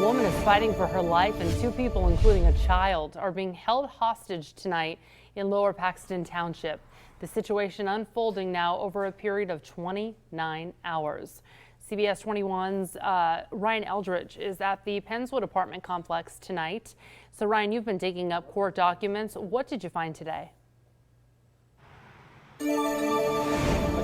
woman is fighting for her life, and two people, including a child, are being held hostage tonight in Lower Paxton Township. The situation unfolding now over a period of 29 hours. CBS 21's Ryan Eldridge is at the Pennswood apartment complex tonight. So Ryan, you've been digging up court documents. What did you find today?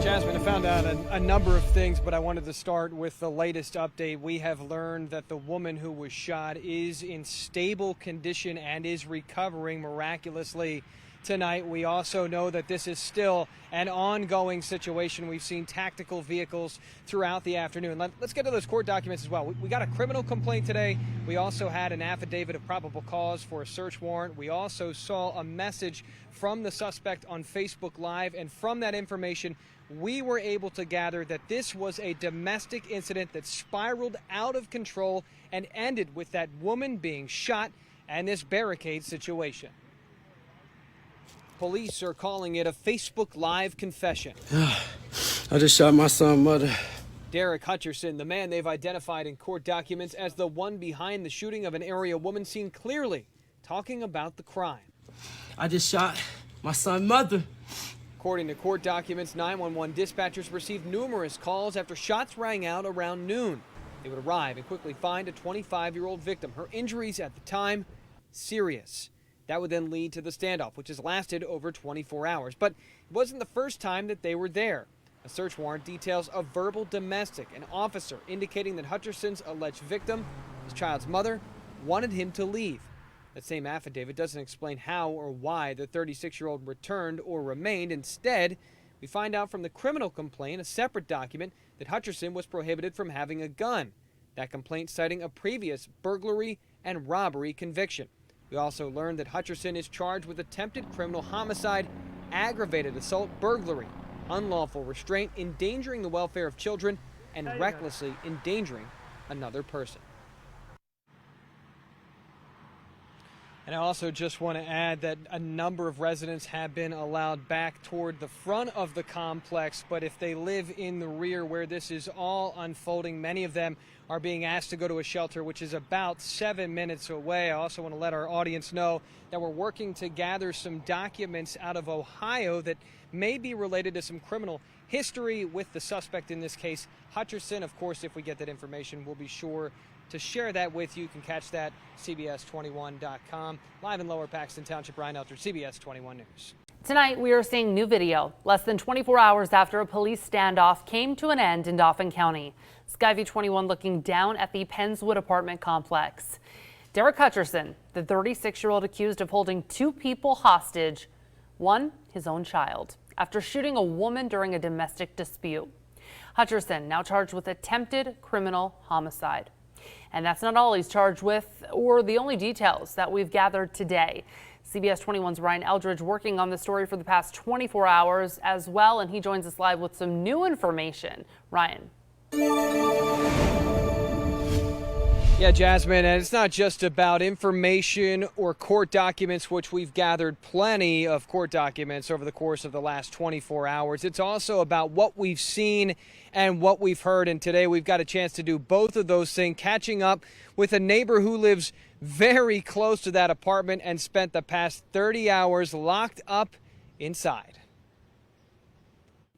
Jasmine, I found out a number of things, but I wanted to start with the latest update. We have learned that the woman who was shot is in stable condition and is recovering miraculously tonight. We also know that this is still an ongoing situation. We've seen tactical vehicles throughout the afternoon. Let's get to those court documents as well. We got a criminal complaint today. We also had an affidavit of probable cause for a search warrant. We also saw a message from the suspect on Facebook Live, and from that information, we were able to gather that this was a domestic incident that spiraled out of control and ended with that woman being shot and this barricade situation. Police are calling it a Facebook Live confession. I just shot my son's mother. Derek Hutcherson, the man they've identified in court documents as the one behind the shooting of an area woman, seen clearly talking about the crime. I just shot my son's mother. According to court documents, 911 dispatchers received numerous calls after shots rang out around noon. They would arrive and quickly find a 25-year-old victim. Her injuries at the time, serious. That would then lead to the standoff, which has lasted over 24 hours. But it wasn't the first time that they were there. A search warrant details a verbal domestic, an officer indicating that Hutcherson's alleged victim, his child's mother, wanted him to leave. That same affidavit doesn't explain how or why the 36-year-old returned or remained. Instead, we find out from the criminal complaint, a separate document, that Hutcherson was prohibited from having a gun. That complaint citing a previous burglary and robbery conviction. We also learned that Hutcherson is charged with attempted criminal homicide, aggravated assault, burglary, unlawful restraint, endangering the welfare of children, and recklessly endangering another person. And I also just want to add that a number of residents have been allowed back toward the front of the complex, but if they live in the rear where this is all unfolding, many of them are being asked to go to a shelter, which is about 7 minutes away. I also want to let our audience know that we're working to gather some documents out of Ohio that may be related to some criminal history with the suspect in this case, Hutcherson. Of course, if we get that information, we'll be sure to share that with you. You can catch that CBS21.com. Live in Lower Paxton Township, Ryan Eldridge, CBS 21 News. Tonight, we are seeing new video less than 24 hours after a police standoff came to an end in Dauphin County. Skyview 21 looking down at the Pennswood apartment complex. Derek Hutcherson, the 36-year-old accused of holding two people hostage, one his own child, after shooting a woman during a domestic dispute. Hutcherson now charged with attempted criminal homicide. And that's not all he's charged with or the only details that we've gathered today. CBS 21's Ryan Eldridge working on the story for the past 24 hours as well, and he joins us live with some new information. Ryan. Yeah, Jasmine, and it's not just about information or court documents, which we've gathered plenty of court documents over the course of the last 24 hours. It's also about what we've seen and what we've heard. And today we've got a chance to do both of those things, catching up with a neighbor who lives very close to that apartment and spent the past 30 hours locked up inside.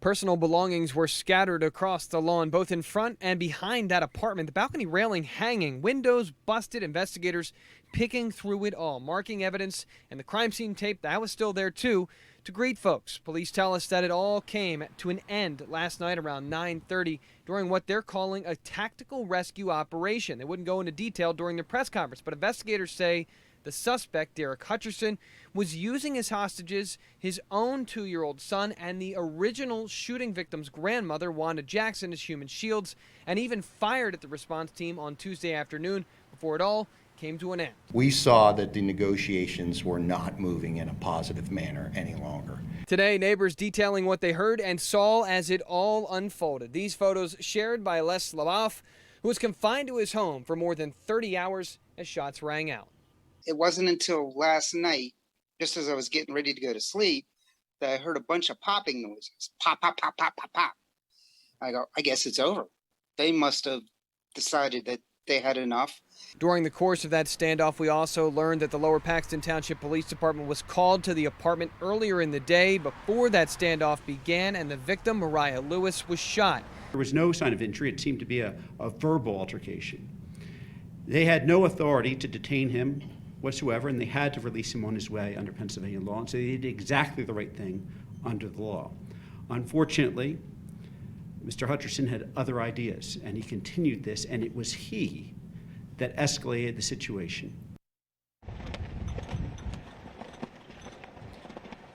Personal belongings were scattered across the lawn, both in front and behind that apartment. The balcony railing hanging, windows busted, investigators picking through it all, marking evidence and the crime scene tape that was still there too to greet folks. Police tell us that it all came to an end last night around 9:30 during what they're calling a tactical rescue operation. They wouldn't go into detail during the press conference, but investigators say the suspect, Derek Hutcherson, was using as hostages his own 2-year-old son and the original shooting victim's grandmother, Wanda Jackson, as human shields, and even fired at the response team on Tuesday afternoon before it all came to an end. We saw that the negotiations were not moving in a positive manner any longer. Today, neighbors detailing what they heard and saw as it all unfolded. These photos shared by Les Lavoff, who was confined to his home for more than 30 hours as shots rang out. It wasn't until last night, just as I was getting ready to go to sleep, that I heard a bunch of popping noises. Pop, pop, pop, pop, pop, pop. I go, I guess it's over. They must have decided that they had enough. During the course of that standoff, we also learned that the Lower Paxton Township Police Department was called to the apartment earlier in the day before that standoff began, and the victim, Mariah Lewis, was shot. There was no sign of injury. It seemed to be a verbal altercation. They had no authority to detain him whatsoever, and they had to release him on his way under Pennsylvania law, and so they did exactly the right thing under the law. Unfortunately, Mr. Hutcherson had other ideas, and he continued this, and it was he that escalated the situation.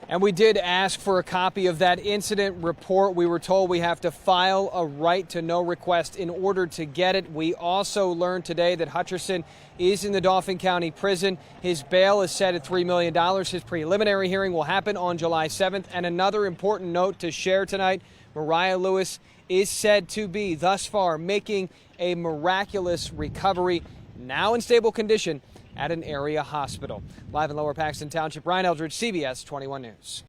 And we did ask for a copy of that incident report. We were told we have to file a right to know request in order to get it. We also learned today that Hutcherson is in the Dauphin County Prison. His bail is set at $3 million. His preliminary hearing will happen on July 7th. And another important note to share tonight, Mariah Lewis is said to be, thus far, making a miraculous recovery, now in stable condition at an area hospital. Live in Lower Paxton Township, Ryan Eldridge, CBS 21 News.